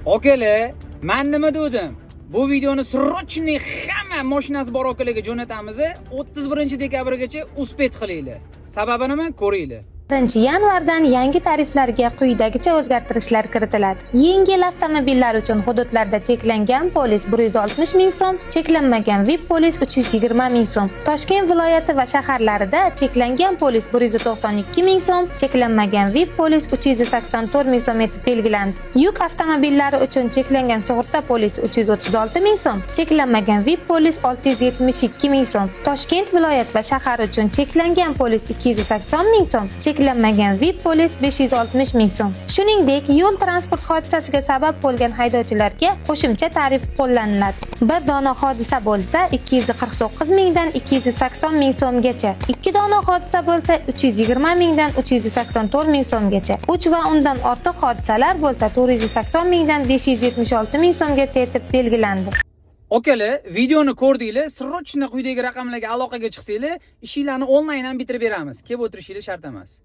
Akalar, men nima dedim? Bu videoni srochniy hamma mashinasi bor akalarga jo'natamiz. 31-dekabrgacha uspet qilinglar. Sababi nima? Ko'ringlar. 1-yanvardan yangi tariflarga quyidagicha o'zgartirishlar kiritiladi. Yengil avtomobillar uchun hududlarda cheklangan polis 160 ming so'm, cheklanmagan VIP polis 320 ming so'm. Toshkent viloyati va shaharlarida cheklangan polis 192 ming so'm, cheklanmagan VIP polis 384 ming so'm etib belgilandi. Yuk avtomobillari uchun cheklangan sug'urta polis 336 ming so'm, cheklanmagan VIP polis 672 ming so'm. Toshkent viloyati va shahar uchun cheklangan polis 280 ming so'm, cheklanmagan VIP polis 560 ming so'm. Shuningdek, yo'l transport hodisasiga sabab bo'lgan haydovchilarga qo'shimcha tarif qo'llaniladi. Bir dona hodisa bo'lsa 249 mingdan 280 ming so'mgacha, 2 dona hodisa bo'lsa 320 mingdan 384 ming so'mgacha, 3 va undan ortiq hodisalar bo'lsa 480 mingdan 576 ming so'mgacha etib belgilandi. Akalar, videoni ko'rdinglar, srochniy quyidagi raqamlarga aloqaga chiqsanglar, ishinglarni onlayn ham bitirib beramiz. Kelib o'tirishingiz shart emas.